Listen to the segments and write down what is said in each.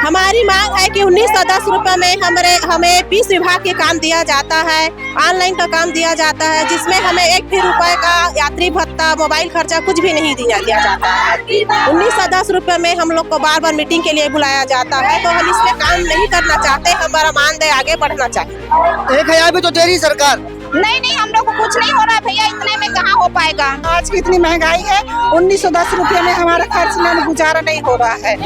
हमारी मांग है कि 1910 रुपये में हमें 20 विभाग के काम दिया जाता है, ऑनलाइन का काम दिया जाता है, जिसमें हमें 1 भी रुपए का यात्री भत्ता, मोबाइल खर्चा कुछ भी नहीं दिया जाता है। 1910 रुपये में हम लोग को बार बार मीटिंग के लिए बुलाया जाता है, तो हम इसमें काम नहीं करना चाहते। हमारा मानदेय आगे बढ़ना चाहिए। 1000 भी तो दे रही सरकार। नहीं, हम लोग को कुछ नहीं हो रहा है भैया, इतने में कहाँ हो पाएगा। आज की इतनी महंगाई है, 1910 रुपये में हमारा खर्च में गुजारा नहीं हो रहा है।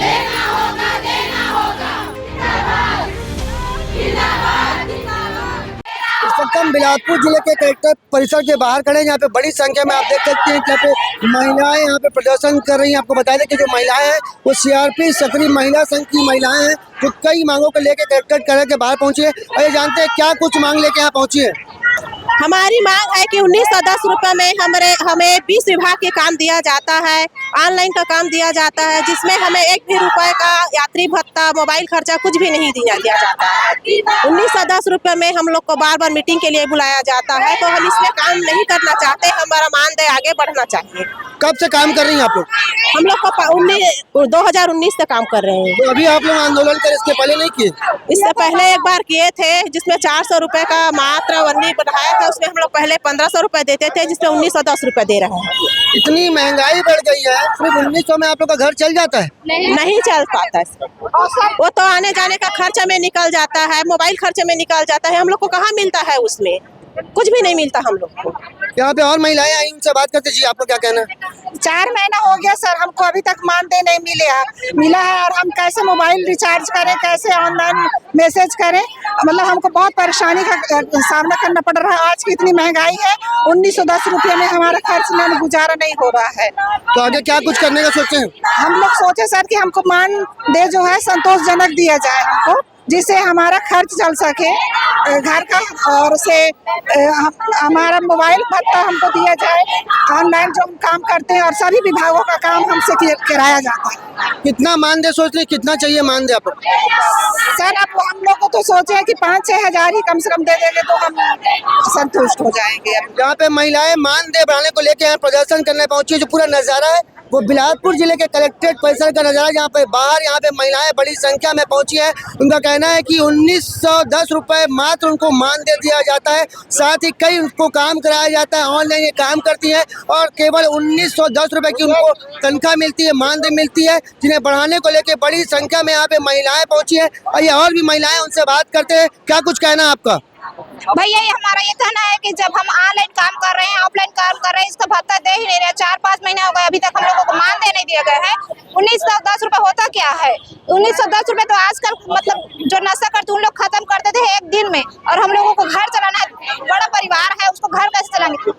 इस वक्त हम बिलासपुर जिले के कलेक्टर परिसर के बाहर खड़े हैं। यहाँ पे बड़ी संख्या में आप देख सकते हैं कि यहाँ पे महिलाएं यहाँ पे प्रदर्शन कर रही हैं। आपको बता दें कि जो महिलाएं हैं वो सीआरपी सक्रिय महिला संघ की महिलाएं हैं, जो कई मांगों को लेकर कलेक्टर कार्यालय के बाहर पहुंची है। और ये जानते हैं क्या कुछ मांग लेके यहाँ पहुंची है। हमारी मांग है कि 1910 रुपये में हमें 20 विभाग के काम दिया जाता है, ऑनलाइन का काम दिया जाता है, जिसमें हमें 1 भी रुपए का यात्री भत्ता, मोबाइल खर्चा कुछ भी नहीं दिया जाता है। 1910 रुपये में हम लोग को बार बार मीटिंग के लिए बुलाया जाता है, तो हम इसमें काम नहीं करना चाहते। हमारा मानदेय आगे बढ़ना चाहिए। कब से काम कर रही हैं आप लोग? हम लोग को 2019 से काम कर रहे हैं। तो अभी आप लोग आंदोलन कर इसके पहले नहीं किए? इससे पहले एक बार किए थे, जिसमें 400 रुपए का मात्र वन्नी बढ़ाया था। उसमें हम लोग पहले 1500 रुपए देते थे, जिसमें 1910 रुपए दे रहे हैं। इतनी महंगाई बढ़ गई है, सिर्फ 1900 में आप लोग का घर चल जाता है? नहीं चल पाता है। वो तो आने जाने का खर्च में निकल जाता है, मोबाइल खर्च में निकल जाता है। हम लोग को कहाँ मिलता है, उसमें कुछ भी नहीं मिलता हम लोग को। यहाँ पे और महिलाएं आई, उनसे बात करते। जी आपको क्या कहना है? 4 महीना हो गया सर, हमको अभी तक मानदेय नहीं मिला है। और हम कैसे मोबाइल रिचार्ज करें, कैसे ऑनलाइन मैसेज करें, मतलब हमको बहुत परेशानी का सामना करना पड़ रहा है। आज की इतनी महंगाई है, 1910 रुपये में हमारा खर्च में गुजारा नहीं हो रहा है। तो आगे क्या कुछ करने का सोचे हैं? हम लोग सोचे सर कि हमको मानदेय जो है संतोषजनक दिया जाए हमको, जिससे हमारा खर्च चल सके घर का, और उसे हमारा मोबाइल भत्ता हमको दिया जाए, ऑनलाइन जो हम काम करते हैं और सभी विभागों का काम हमसे कराया जाता है। कितना मानदेय सोच रहे, कितना चाहिए मानदेय आपको? सर अब हम लोग को तो सोचे हैं कि 5-6 हजार ही कम से कम दे देंगे तो हम संतुष्ट हो जाएंगे। यहाँ पे महिलाएं मानदेय बढ़ाने को लेकर यहाँ प्रदर्शन करने पहुंची है। जो पूरा नजारा है वो बिलासपुर जिले के कलेक्ट्रेट परिसर का नजारा, जहाँ पे बाहर यहाँ पे महिलाएं बड़ी संख्या में पहुंची है। उनका कहना है कि 1910 रुपये मात्र उनको मानदेय दिया जाता है, साथ ही कई उनको काम कराया जाता है, ऑनलाइन ये काम करती हैं और केवल 1910 रुपये की उनको तनख्वाह मिलती है, मानदेय मिलती है, जिन्हें बढ़ाने को लेकर बड़ी संख्या में यहाँ पे महिलाएं पहुंची है। और ये और भी महिलाएं, उनसे बात करते हैं। क्या कुछ कहना है आपका? भैया हमारा ये कहना है कि जब हम ऑनलाइन काम कर रहे हैं, ऑफलाइन काम कर रहे हैं, इसका भत्ता दे ही नहीं रहे। 4-5 महीने हो गए, अभी तक हम लोगों को मानदेय नहीं दिया गया है। 1910 रुपए होता क्या है? 1910 रुपए तो आजकल मतलब जो नशा करते उन लोग खत्म करते थे 1 दिन में, और हम लोगों को घर चलाना है, बड़ा परिवार है, उसको घर कैसे चलाएंगे?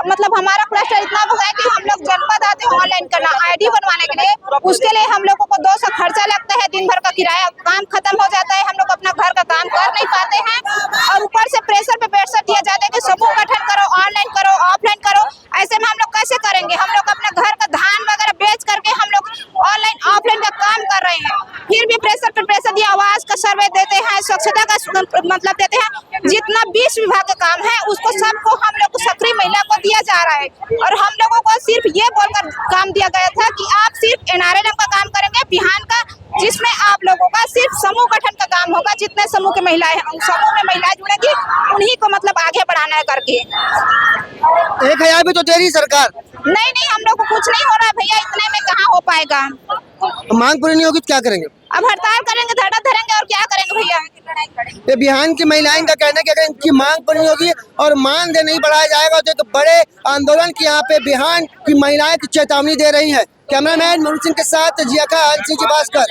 मतलब हमारा क्लस्टर इतना है कि हम लोग जनपद आते हैं ऑनलाइन करना, ID बनवाने के लिए। उसके लिए हम लोगों को 200 खर्चा लगता है, दिन भर का किराया, काम खत्म हो जाता है, हम लोग अपना घर का काम कर नहीं पाते हैं। और ऊपर से प्रेशर पे प्रेशर दिया जाता है कि समूह गठन करो, ऑनलाइन करो, ऑफलाइन करो। ऐसे में हम लोग कैसे करेंगे? हम लोग अपना घर का धान वगैरह बेच करके हम लोग ऑनलाइन ऑफलाइन का काम कर रहे हैं, फिर भी प्रेशर पे प्रेशर दिया। आवास का सर्वे देते हैं, स्वच्छता का मतलब देते हैं, जितना 20 विभाग का काम है उसको सबको हम लोग सक्रिय महिला को दिया जा रहा है। और हम लोगों को सिर्फ ये बोलकर काम दिया गया था कि आप सिर्फ NRLM का काम करेंगे, बिहान का, जिसमें आप लोगों का सिर्फ समूह गठन का काम होगा। जितने समूह के महिलाएं हैं, समूह में महिलाएं जुड़ेगी, उन्हीं को मतलब आगे बढ़ाना है करके। 1000 भी तो दे रही सरकार। नहीं, हम लोग को कुछ नहीं हो रहा है भैया, इतने में कहाँ हो पाएगा। मांग पूरी नहीं होगी तो क्या करेंगे? अब हड़ताल करेंगे, धरना धरेंगे, और क्या करेंगे भैया? ये बिहान की महिलाएं का कहना है कि अगर इनकी मांग पूरी नहीं होगी और मानदेय नहीं बढ़ाया जाएगा तो एक बड़े आंदोलन की यहाँ पे बिहान की महिलाएं चेतावनी दे रही है। कैमरामैन मनोज सिंह के साथ जिया खान, भास्कर।